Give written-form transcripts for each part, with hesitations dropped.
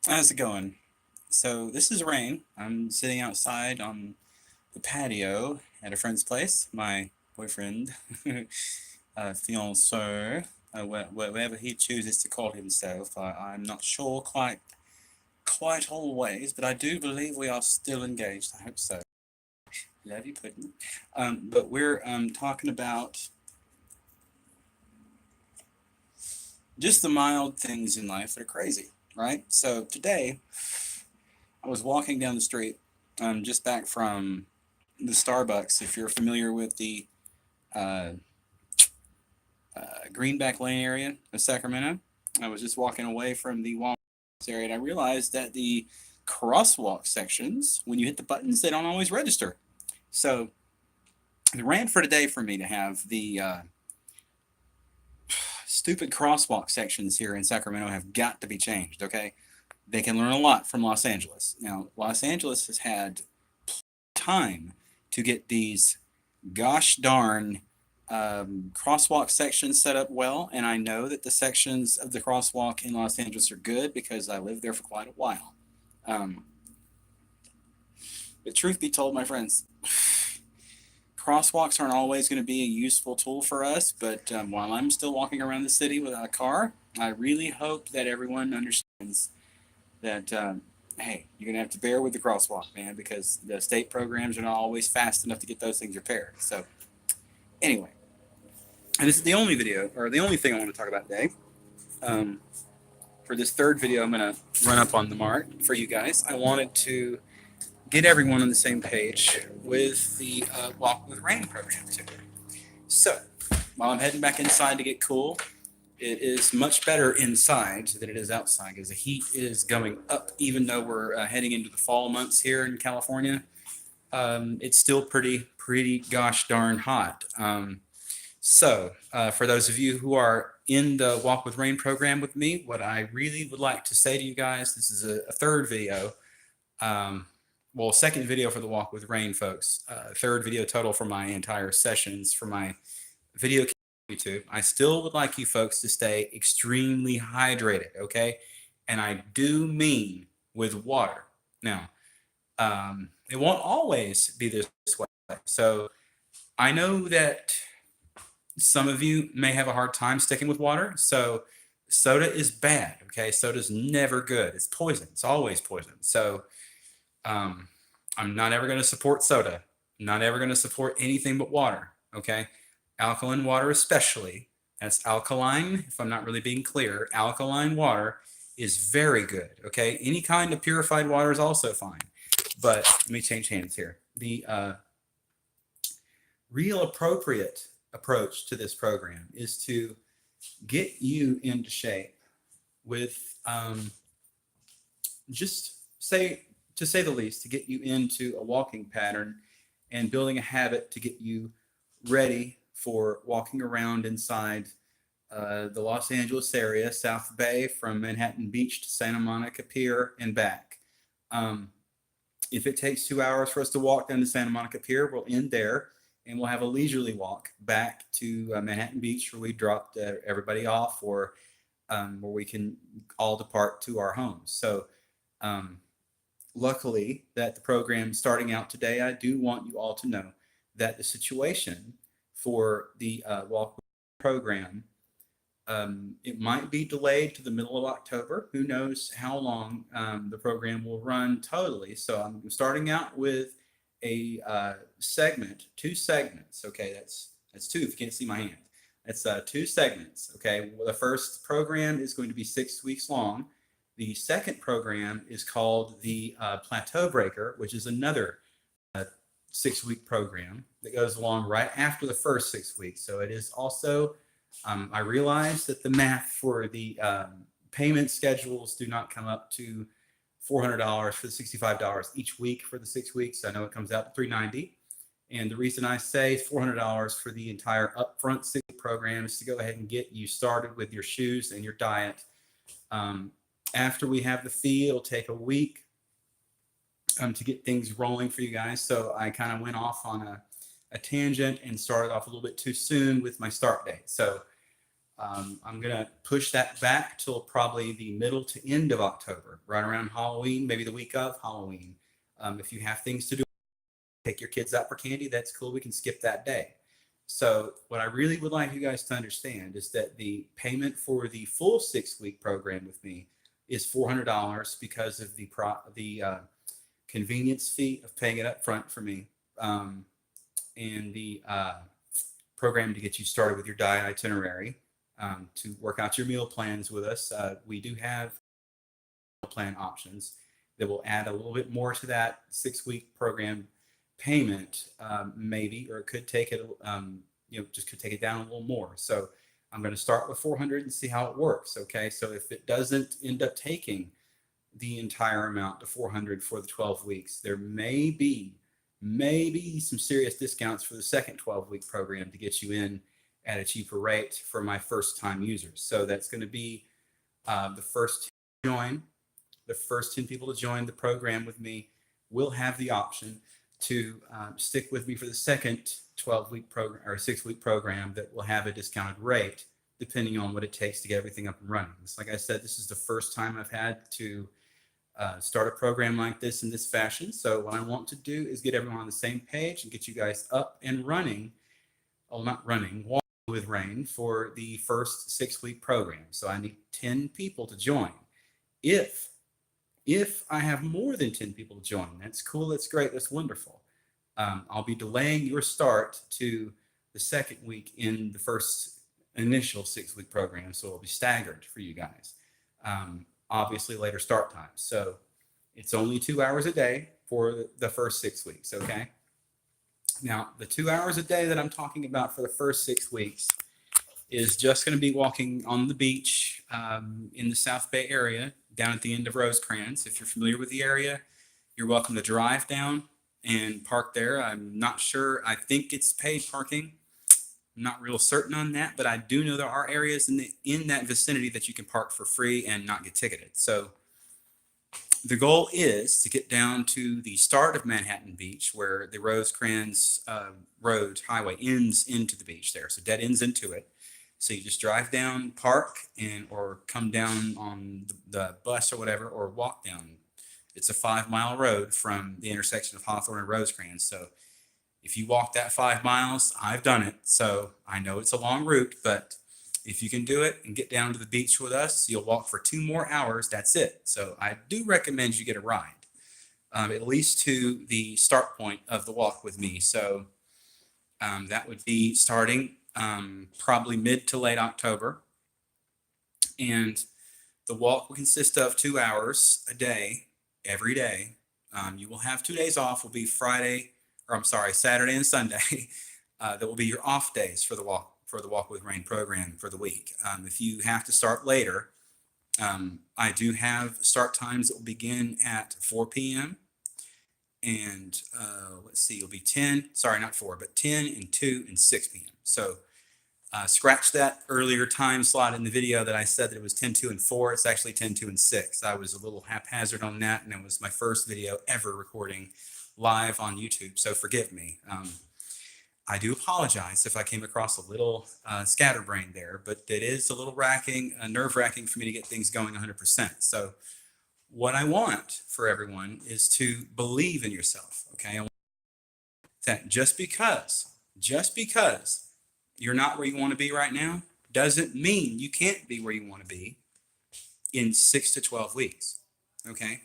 How's it going? So this is Rayne. I'm sitting outside on the patio at a friend's place. My boyfriend, fiancé, whatever he chooses to call himself. I'm not sure quite always, but I do believe we are still engaged. I hope so. Love you, Puddin'. But we're talking about just the mild things in life that are crazy, right? So today I was walking down the street, just back from the Starbucks. If you're familiar with the uh, Greenback Lane area of Sacramento, I was just walking away from the Walmart area, and I realized that the crosswalk sections, when you hit the buttons, they don't always register. So the rant for today for me to have the stupid crosswalk sections here in Sacramento have got to be changed. Okay, they can learn a lot from Los Angeles. Now, Los Angeles has had time to get these gosh darn crosswalk sections set up well, and I know that the sections of the crosswalk in Los Angeles are good because I lived there for quite a while. Um, but truth be told, my friends, crosswalks aren't always going to be a useful tool for us. But while I'm still walking around the city without a car, I really hope that everyone understands that. Hey, you're gonna have to bear with the crosswalk, man, because the state programs are not always fast enough to get those things repaired. So, anyway, and this is the only video or the only thing I want to talk about today. Um, for this third video, I'm going to run up on the mark for you guys. I wanted to get everyone on the same page with the Walk with Rain program too. So, while I'm heading back inside to get cool, it is much better inside than it is outside because the heat is going up, even though we're heading into the fall months here in California. It's still pretty gosh darn hot. For those of you who are in the Walk with Rain program with me, what I really would like to say to you guys, this is a third video. Second video for the Walk with Rain, folks. Third video total for my entire sessions for my video YouTube. I still would like you folks to stay extremely hydrated, okay? And I do mean with water. Now, it won't always be this way. So I know that some of you may have a hard time sticking with water. So soda is bad. Okay. Soda is never good. It's poison. It's always poison. So I'm not ever going to support soda. I'm not ever going to support anything but water. Okay. Alkaline water, especially. That's alkaline. If I'm not really being clear, alkaline water is very good. Okay. Any kind of purified water is also fine. But let me change hands here. The real appropriate approach to this program is to get you into shape with just say to say the least, to get you into a walking pattern and building a habit to get you ready for walking around inside the Los Angeles area, South Bay, from Manhattan Beach to Santa Monica Pier and back. If it takes 2 hours for us to walk down to Santa Monica Pier, we'll end there and we'll have a leisurely walk back to Manhattan Beach where we dropped everybody off, or where we can all depart to our homes. So, luckily, that the program starting out today, I do want you all to know that the situation for the walk program, it might be delayed to the middle of October. Who knows how long the program will run totally. So I'm starting out with a two segments. Okay, that's two. If you can't see my hand, that's two segments. Okay, well, the first program is going to be 6 weeks long. The second program is called the Plateau Breaker, which is another 6 week program that goes along right after the first 6 weeks. So it is also, I realize that the math for the payment schedules do not come up to $400 for the $65 each week for the 6 weeks. I know it comes out to $390. And the reason I say $400 for the entire upfront 6 week program is to go ahead and get you started with your shoes and your diet. After we have the fee, it'll take a week to get things rolling for you guys. So I kind of went off on a tangent and started off a little bit too soon with my start date. So I'm going to push that back till probably the middle to end of October, right around Halloween, maybe the week of Halloween. If you have things to do, take your kids out for candy, that's cool. We can skip that day. So, what I really would like you guys to understand is that the payment for the full 6 week program with me is $400 because of the convenience fee of paying it up front for me, and the program to get you started with your diet itinerary, to work out your meal plans with us. We do have plan options that will add a little bit more to that 6 week program payment, maybe, or it could take it, just could take it down a little more. So I'm going to start with 400 and see how it works. Okay. So if it doesn't end up taking the entire amount to 400 for the 12 weeks, there may be some serious discounts for the second 12-week program to get you in at a cheaper rate for my first time users. So that's going to be the first join. The first 10 people to join the program with me will have the option to stick with me for the second 12-week program or 6-week program that will have a discounted rate depending on what it takes to get everything up and running. It's like I said, this is the first time I've had to start a program like this in this fashion. So what I want to do is get everyone on the same page and get you guys up and running. Well, not running, walking with Rayne for the first 6-week program. So I need 10 people to join. If I have more than 10 people to join, that's cool, that's great, that's wonderful. I'll be delaying your start to the second week in the first initial 6-week program. So it'll be staggered for you guys. Obviously later start times. So it's only 2 hours a day for the first 6 weeks. Okay. Now the 2 hours a day that I'm talking about for the first 6 weeks is just going to be walking on the beach in the South Bay area down at the end of Rosecrans. If you're familiar with the area, you're welcome to drive down and park there. I'm not sure. I think it's paid parking. I'm not real certain on that, but I do know there are areas in that vicinity that you can park for free and not get ticketed. So the goal is to get down to the start of Manhattan Beach, where the Rosecrans Road highway ends into the beach there. So dead ends into it. So you just drive down, park, or come down on the bus or whatever, or walk down. It's a 5-mile road from the intersection of Hawthorne and Rosecrans. So if you walk that 5 miles, I've done it. So I know it's a long route, but if you can do it and get down to the beach with us, you'll walk for 2 more hours. That's it. So I do recommend you get a ride, at least to the start point of the walk with me. So that would be starting probably mid to late October. And the walk will consist of 2 hours a day, every day. You will have 2 days off. Will be Saturday and Sunday. That will be your off days for the Walk with Rayne program for the week. If you have to start later, I do have start times that will begin at 4 p.m. And let's see, it'll be 10 and 2 and 6 p.m. So scratch that earlier time slot in the video that I said that it was 10, 2, and 4. It's actually 10, 2, and 6. I was a little haphazard on that, and it was my first video ever recording live on YouTube, so forgive me. I do apologize if I came across a little scatterbrained there, but it is a little nerve-wracking for me to get things going 100%. So what I want for everyone is to believe in yourself, okay? That just because you're not where you want to be right now doesn't mean you can't be where you want to be in 6 to 12 weeks, okay?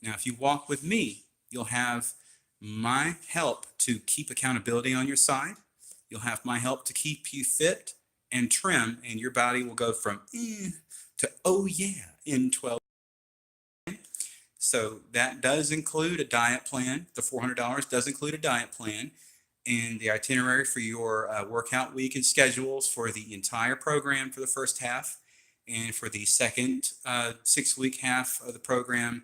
Now, if you walk with me, you'll have my help to keep accountability on your side. You'll have my help to keep you fit and trim, and your body will go from to oh yeah in 12. So that does include a diet plan. The $400 does include a diet plan and the itinerary for your workout week and schedules for the entire program for the first half, and for the second 6-week half of the program.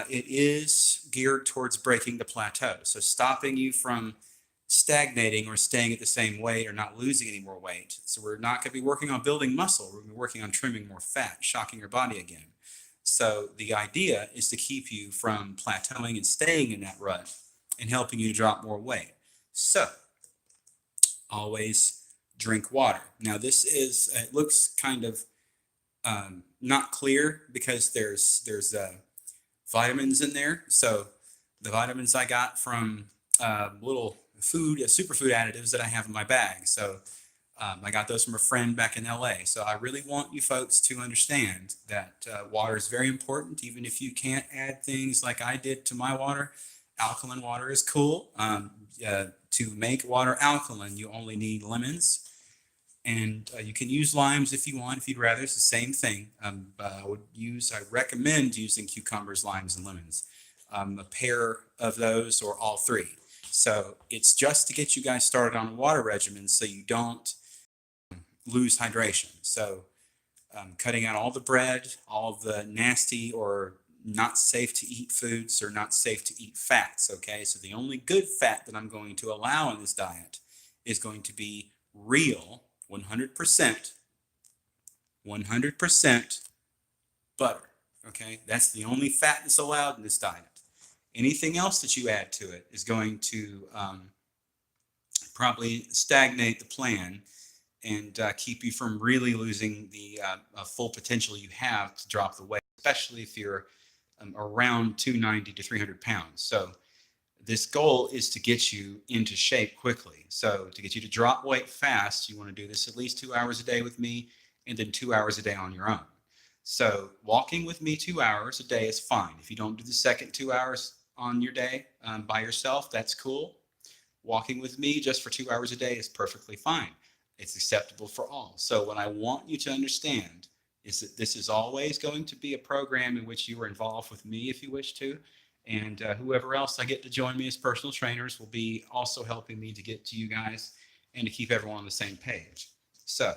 It is geared towards breaking the plateau. So stopping you from stagnating or staying at the same weight or not losing any more weight. So we're not going to be working on building muscle. We're going to be working on trimming more fat, shocking your body again. So the idea is to keep you from plateauing and staying in that rut and helping you to drop more weight. So always drink water. Now this is, it looks kind of not clear because there's vitamins in there. So the vitamins I got from little superfood additives that I have in my bag. So I got those from a friend back in LA. So I really want you folks to understand that water is very important, even if you can't add things like I did to my water. Alkaline water is cool. To make water alkaline, you only need lemons. And you can use limes if you want, if you'd rather. It's the same thing. I recommend using cucumbers, limes, and lemons. A pair of those or all three. So it's just to get you guys started on a water regimen so you don't lose hydration. So cutting out all the bread, all the nasty or not safe to eat foods or not safe to eat fats. Okay, so the only good fat that I'm going to allow in this diet is going to be real 100% butter. Okay, that's the only fat that's allowed in this diet. Anything else that you add to it is going to probably stagnate the plan and keep you from really losing the full potential you have to drop the weight, especially if you're around 290 to 300 pounds. So this goal is to get you into shape quickly. So to get you to drop weight fast, you want to do this at least 2 hours a day with me and then 2 hours a day on your own. So walking with me 2 hours a day is fine. If you don't do the second 2 hours on your day by yourself, that's cool. Walking with me just for 2 hours a day is perfectly fine. It's acceptable for all. So what I want you to understand is that this is always going to be a program in which you are involved with me if you wish to. And whoever else I get to join me as personal trainers will be also helping me to get to you guys and to keep everyone on the same page. So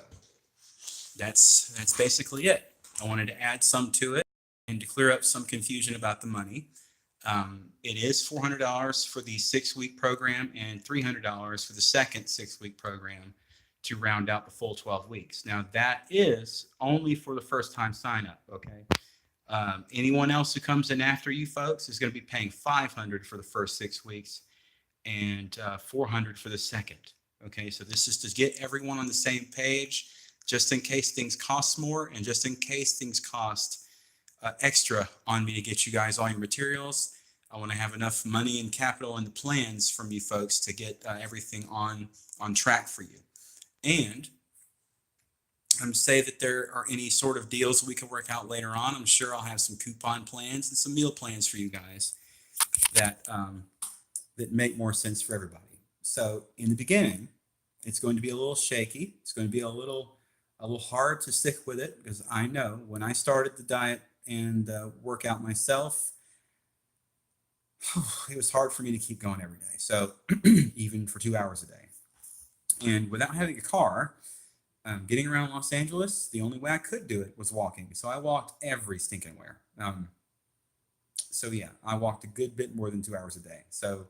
that's basically it. I wanted to add some to it and to clear up some confusion about the money. It is $400 for the 6-week program and $300 for the second 6-week program to round out the full 12 weeks. Now that is only for the first time sign up. Okay. Anyone else who comes in after you folks is going to be paying $500 for the first 6 weeks and $400 for the second. Okay, so this is to get everyone on the same page, just in case things cost more and just in case things cost extra on me to get you guys all your materials. I want to have enough money and capital in the plans from you folks to get everything on track for you. And say that there are any sort of deals we can work out later on. I'm sure I'll have some coupon plans and some meal plans for you guys that that make more sense for everybody. So in the beginning, it's going to be a little shaky. It's going to be a little hard to stick with it because I know when I started the diet and workout myself, it was hard for me to keep going every day. So even for 2 hours a day, and without having a car. Getting around Los Angeles, the only way I could do it was walking. So I walked every stinking where. So yeah, I walked a good bit more than 2 hours a day. So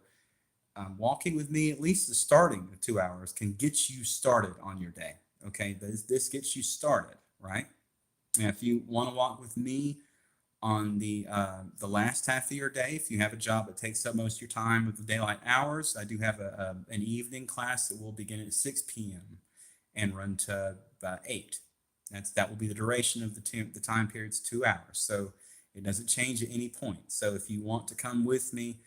walking with me, at least the starting of 2 hours, can get you started on your day. Okay, this gets you started, right? And if you want to walk with me on the last half of your day, if you have a job that takes up most of your time with the daylight hours, I do have an evening class that will begin at 6 p.m. and run to about 8. That will be the duration of the time period's 2 hours. So it doesn't change at any point. So if you want to come with me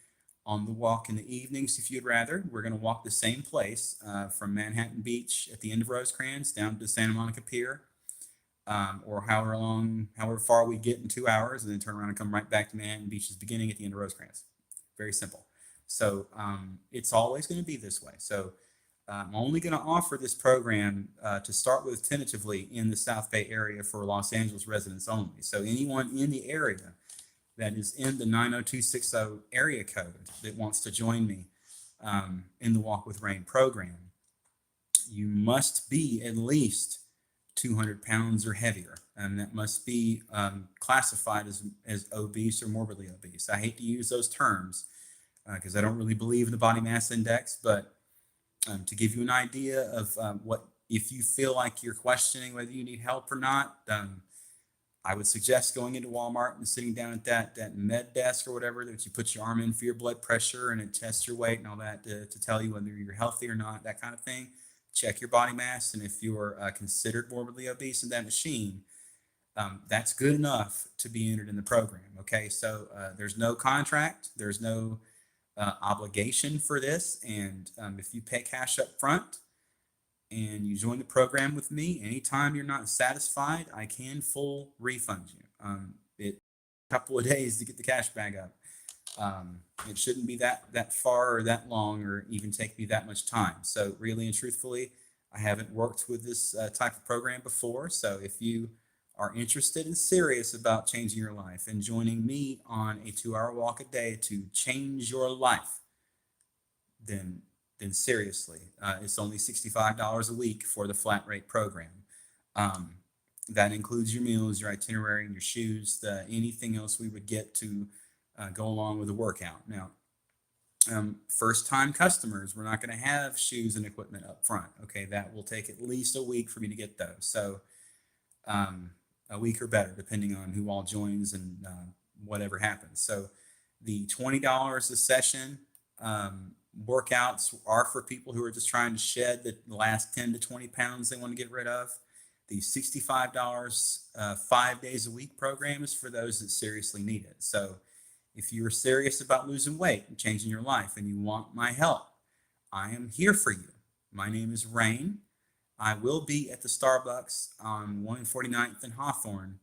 on the walk in the evenings, if you'd rather, we're going to walk the same place from Manhattan Beach at the end of Rosecrans down to Santa Monica Pier, or however far we get in 2 hours, and then turn around and come right back to Manhattan Beach's beginning at the end of Rosecrans. Very simple. So it's always going to be this way. So I'm only going to offer this program to start with tentatively in the South Bay area for Los Angeles residents only. So anyone in the area that is in the 90260 area code that wants to join me in the Walk with Rayne program, you must be at least 200 pounds or heavier. And that must be classified as obese or morbidly obese. I hate to use those terms because I don't really believe in the body mass index, but to give you an idea of what, if you feel like you're questioning whether you need help or not, I would suggest going into Walmart and sitting down at that med desk or whatever that you put your arm in for your blood pressure and it tests your weight and all that to tell you whether you're healthy or not, that kind of thing. check your body mass, and if you're considered morbidly obese in that machine, that's good enough to be entered in the program. Okay, so there's no contract, there's no obligation for this, and if you pay cash up front and you join the program with me, anytime you're not satisfied, I can full refund you. It a couple of days to get the cash bag up. It shouldn't be that far or that long or even take me that much time. So really and truthfully, I haven't worked with this type of program before. So if you are interested and serious about changing your life and joining me on a 2-hour walk a day to change your life, then seriously, it's only $65 a week for the flat rate program. Um, that includes your meals, your itinerary, and your shoes, anything else we would get to go along with the workout. Now, first time customers, we're not going to have shoes and equipment up front. Okay, that will take at least a week for me to get those. So a week or better, depending on who all joins and whatever happens. So the $20 a session workouts are for people who are just trying to shed the last 10 to 20 pounds they want to get rid of. The $65 5 days a week program is for those that seriously need it. So if you're serious about losing weight and changing your life and you want my help, I am here for you. My name is Rayne. I will be at the Starbucks on 149th and Hawthorne,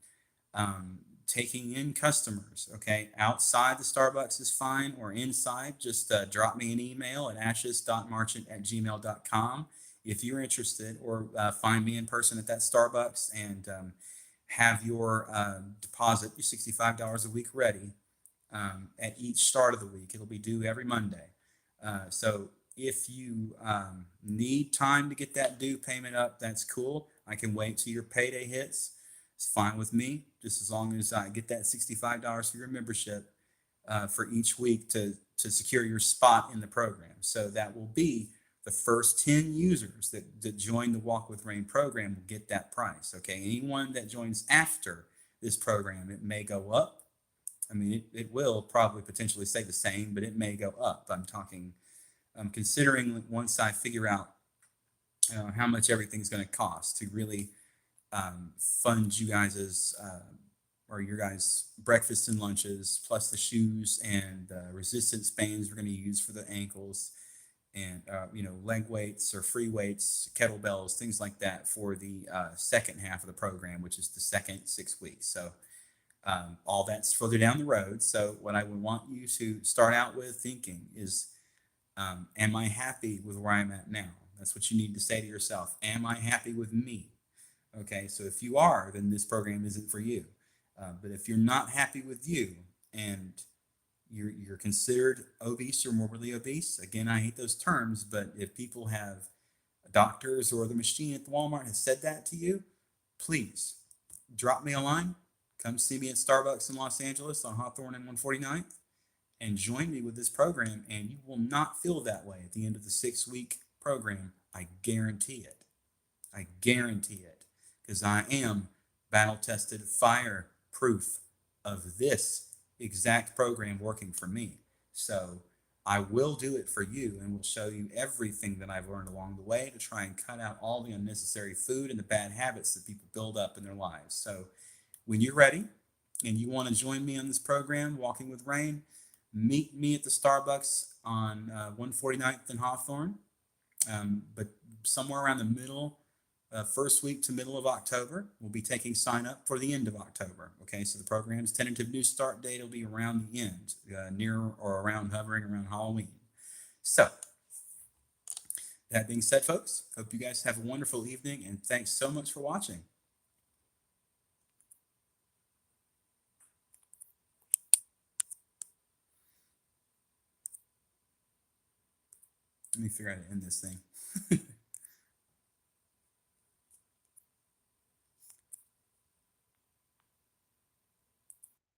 taking in customers. Okay, outside the Starbucks is fine, or inside, just drop me an email at ashes.marchant@gmail.com if you're interested, or find me in person at that Starbucks and have your deposit, your $65 a week, ready at each start of the week. It'll be due every Monday. So if you need time to get that due payment up, that's cool. I can wait till your payday hits. It's fine with me, just as long as I get that $65 for your membership for each week to secure your spot in the program. So that will be the first 10 users that join the Walk with Rayne program will get that price. Okay, anyone that joins after this program, it may go up. I mean, it will probably potentially stay the same, but it may go up. I'm considering once I figure out how much everything's going to cost to really fund you guys' or your guys' breakfasts and lunches, plus the shoes and resistance bands we're going to use for the ankles, and leg weights or free weights, kettlebells, things like that for the second half of the program, which is the second 6 weeks. So all that's further down the road. So what I would want you to start out with thinking is, am I happy with where I'm at now? That's what you need to say to yourself. Am I happy with me? Okay, so if you are, then this program isn't for you. But if you're not happy with you and you're considered obese or morbidly obese, again, I hate those terms, but if people have doctors or the machine at the Walmart has said that to you, please drop me a line. Come see me at Starbucks in Los Angeles on Hawthorne and 149th and join me with this program, and you will not feel that way at the end of the 6-week program. I guarantee it. I guarantee it, because I am battle tested, fire proof of this exact program working for me. So I will do it for you and will show you everything that I've learned along the way to try and cut out all the unnecessary food and the bad habits that people build up in their lives. So when you're ready and you want to join me on this program, Walking with Rayne, meet me at the Starbucks on 149th and Hawthorne, but somewhere around the middle, first week to middle of October. We'll be taking sign up for the end of October. Okay, so the program's tentative new start date will be around the end, near or around, hovering around Halloween. So that being said, folks, hope you guys have a wonderful evening, and thanks so much for watching. Let me figure out how to end this thing.